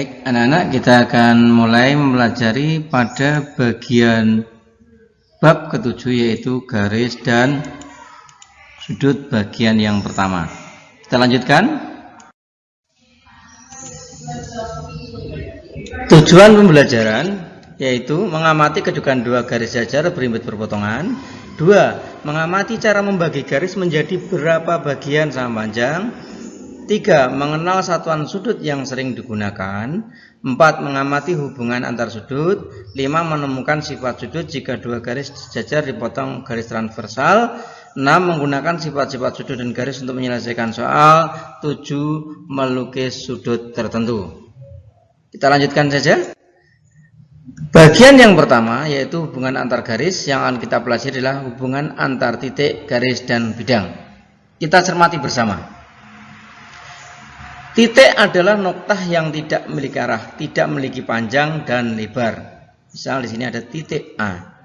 Baik, anak-anak, kita akan mulai mempelajari pada bagian bab ke-7, yaitu garis dan sudut bagian yang pertama. Kita lanjutkan. Tujuan pembelajaran yaitu mengamati kedudukan dua garis jajar berimbit berpotongan. 2. Mengamati cara membagi garis menjadi berapa bagian sama panjang. 3. Mengenal satuan sudut yang sering digunakan. 4. Mengamati hubungan antar sudut. 5. Menemukan sifat sudut jika dua garis jajar dipotong garis transversal. 6. Menggunakan sifat-sifat sudut dan garis untuk menyelesaikan soal. 7. Melukis sudut tertentu. Kita lanjutkan saja. Bagian yang pertama yaitu hubungan antar garis. Yang akan kita pelajari adalah hubungan antar titik, garis, dan bidang. Kita cermati bersama. Titik adalah noktah yang tidak memiliki arah, tidak memiliki panjang dan lebar. Misal di sini ada titik A.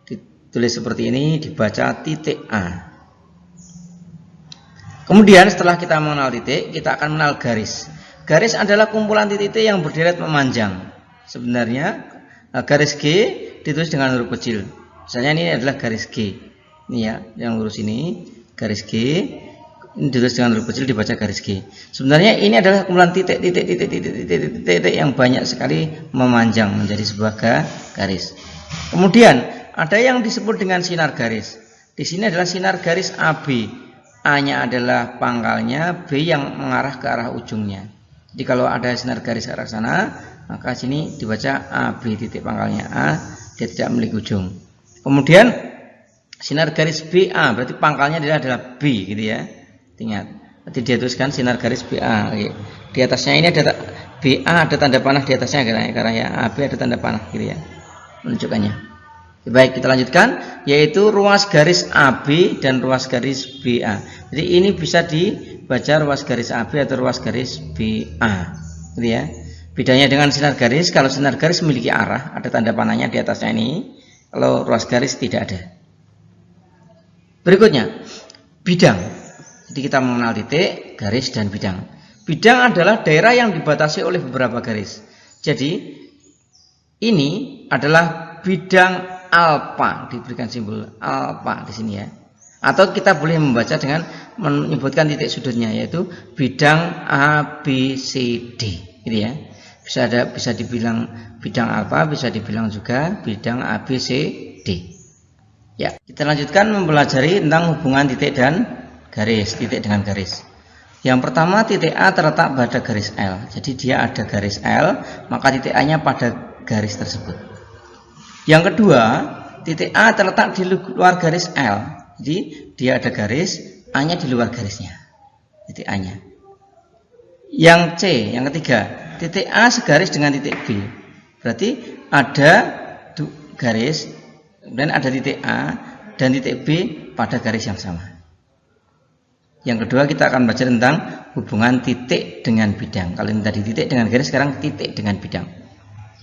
Ditulis seperti ini, dibaca titik A. Kemudian setelah kita mengenal titik, kita akan mengenal garis. Garis adalah kumpulan titik-titik yang berderet memanjang. Sebenarnya garis G ditulis dengan huruf kecil. Misalnya ini adalah garis G. Ini ya, yang lurus ini garis G. Ini ditulis dengan huruf kecil, dibaca garis G. Sebenarnya ini adalah kumpulan titik-titik yang banyak sekali memanjang menjadi sebuah garis. Kemudian ada yang disebut dengan sinar garis. Di sini adalah sinar garis AB. A-nya adalah pangkalnya, B yang mengarah ke arah ujungnya. Jadi kalau ada sinar garis ke arah sana, maka sini dibaca AB titik pangkalnya A, dia tidak memiliki ujung. Kemudian sinar garis BA berarti pangkalnya adalah B, gitu ya. Ingat, nanti dia tuliskan sinar garis BA. Oke. Di atasnya ini ada BA, ada tanda panah di atasnya karena ya AB ada tanda panah, gitu ya, menunjukkannya. Baik, kita lanjutkan, yaitu ruas garis AB dan ruas garis BA. Jadi ini bisa dibaca ruas garis AB atau ruas garis BA, gitu ya. Bedanya dengan sinar garis, kalau sinar garis memiliki arah, ada tanda panahnya di atasnya ini. Kalau ruas garis tidak ada. Berikutnya, bidang. Jadi kita mengenal titik, garis, dan bidang. Bidang adalah daerah yang dibatasi oleh beberapa garis. Jadi ini adalah bidang alfa, diberikan simbol alfa di sini ya. Atau kita boleh membaca dengan menyebutkan titik sudutnya, yaitu bidang ABCD, gitu ya. Bisa dibilang bidang alfa, bisa dibilang juga bidang ABCD. Ya, kita lanjutkan mempelajari tentang hubungan titik dan garis, titik dengan garis. Yang pertama, titik A terletak pada garis L. Jadi dia ada garis L, maka titik A-nya pada garis tersebut. Yang kedua, titik A terletak di luar garis L. Jadi dia ada garis, A-nya di luar garisnya. Titik A-nya. Yang C, yang ketiga, titik A segaris dengan titik B. Berarti ada garis, kemudian ada titik A dan titik B pada garis yang sama. Yang kedua, kita akan belajar tentang hubungan titik dengan bidang. Kalau ini tadi titik dengan garis, sekarang titik dengan bidang.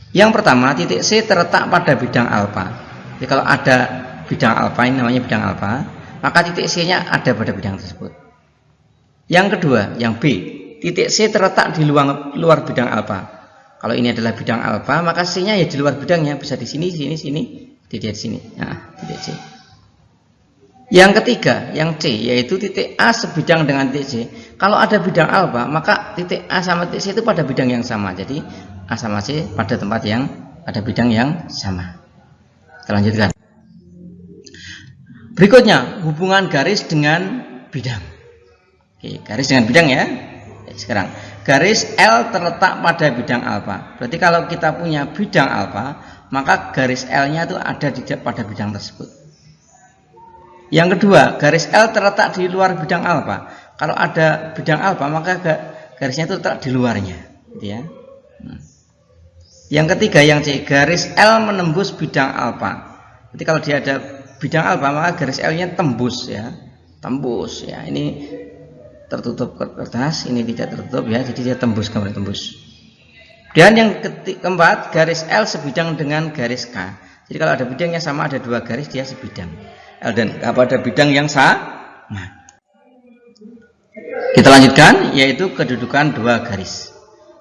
Yang pertama, titik C terletak pada bidang alfa. Jadi kalau ada bidang alfa, ini namanya bidang alfa, maka titik C-nya ada pada bidang tersebut. Yang kedua, yang B, titik C terletak di luar bidang alfa. Kalau ini adalah bidang alfa, maka C-nya ya di luar bidangnya, bisa di sini, di sini. Nah, titik C. Yang ketiga, yang C, yaitu titik A sebidang dengan titik C. Kalau ada bidang alfa, maka titik A sama titik C itu pada bidang yang sama. Jadi A sama C pada tempat yang pada bidang yang sama. Kita lanjutkan. Berikutnya, hubungan garis dengan bidang. Oke, garis dengan bidang ya. Sekarang, garis L terletak pada bidang alfa. Berarti kalau kita punya bidang alfa, maka garis L-nya itu ada pada bidang tersebut. Yang kedua, garis L terletak di luar bidang alfa. Kalau ada bidang alfa, maka garisnya itu terletak di luarnya, gitu ya. Yang ketiga, yang C, garis L menembus bidang alfa. Jadi kalau dia ada bidang alfa, maka garis L-nya tembus ya. Tembus ya. Ini tertutup kertas, ini tidak tertutup ya. Jadi dia tembus, gambar tembus. Dan yang keempat, garis L sebidang dengan garis K. Jadi kalau ada bidangnya sama, ada dua garis, dia sebidang. L dan K pada bidang yang sama. Kita lanjutkan, yaitu kedudukan dua garis.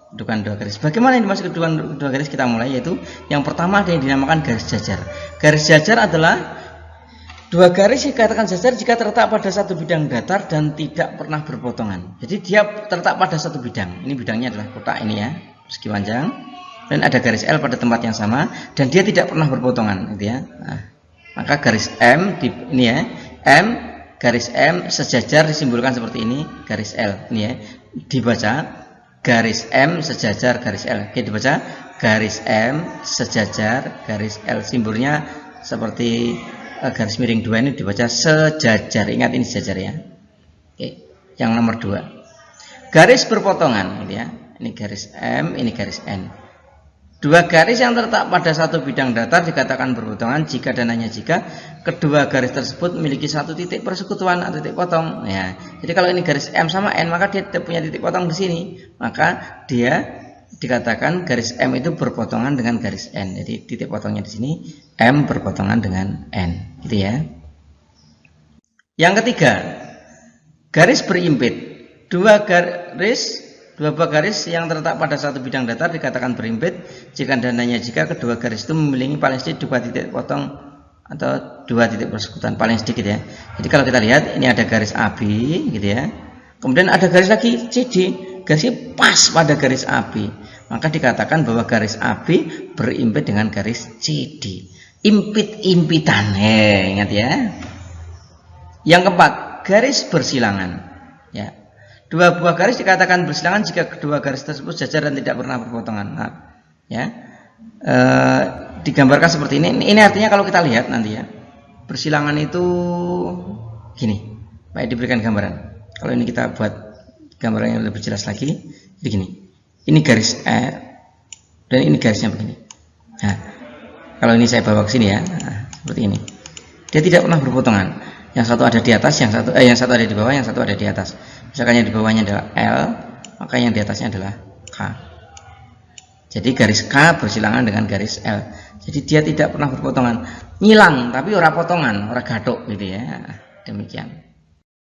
Kedudukan dua garis. Bagaimana yang dimaksud kedudukan dua garis? Kita mulai, yaitu yang pertama ada yang dinamakan garis jajar. Garis jajar adalah dua garis yang dikatakan jajar jika terletak pada satu bidang datar dan tidak pernah berpotongan. Jadi dia terletak pada satu bidang. Ini bidangnya adalah kotak ini ya, persegi panjang, dan ada garis L pada tempat yang sama dan dia tidak pernah berpotongan, gitu ya. Nah, maka garis M ini ya, M garis M sejajar disimbolkan seperti ini, garis L ini ya, dibaca garis M sejajar garis L. Oke, dibaca garis M sejajar garis L. Simbolnya seperti garis miring 2 ini dibaca sejajar. Ingat ini sejajar ya. Oke, yang nomor 2. Garis berpotongan, gitu ya. Ini garis M, ini garis N. Dua garis yang terletak pada satu bidang datar dikatakan berpotongan jika dan hanya jika kedua garis tersebut memiliki satu titik persekutuan atau titik potong. Ya, jadi kalau ini garis M sama N, maka dia tidak punya titik potong di sini. Maka dia dikatakan garis M itu berpotongan dengan garis N. Jadi titik potongnya di sini, M berpotongan dengan N, gitu ya. Yang ketiga, garis berimpit. Dua buah garis yang terletak pada satu bidang datar dikatakan berimpit jika dan hanya jika kedua garis itu memiliki paling sedikit dua titik potong atau dua titik persekutuan, paling sedikit ya. Jadi kalau kita lihat ini ada garis AB, gitu ya. Kemudian ada garis lagi CD, garisnya pas pada garis AB, maka dikatakan bahwa garis AB berimpit dengan garis CD. Impit-impitan, ingat ya. Yang keempat, garis bersilangan. Ya. Dua buah garis dikatakan bersilangan jika kedua garis tersebut sejajar dan tidak pernah berpotongan. Nah, ya, digambarkan seperti ini. Ini artinya kalau kita lihat nanti ya, bersilangan itu gini. Baik, diberikan gambaran. Kalau ini kita buat gambaran yang lebih jelas lagi, begini. Ini garis E dan ini garisnya begini. Nah, kalau ini saya bawa ke sini ya, nah, seperti ini. Dia tidak pernah berpotongan. Yang satu ada di atas, yang satu ada di bawah, yang satu ada di atas. Misalkan yang di bawahnya adalah L, maka yang di atasnya adalah K. Jadi garis K bersilangan dengan garis L. Jadi dia tidak pernah berpotongan. Nyilang tapi ora potongan, ora gathuk gitu ya. Demikian.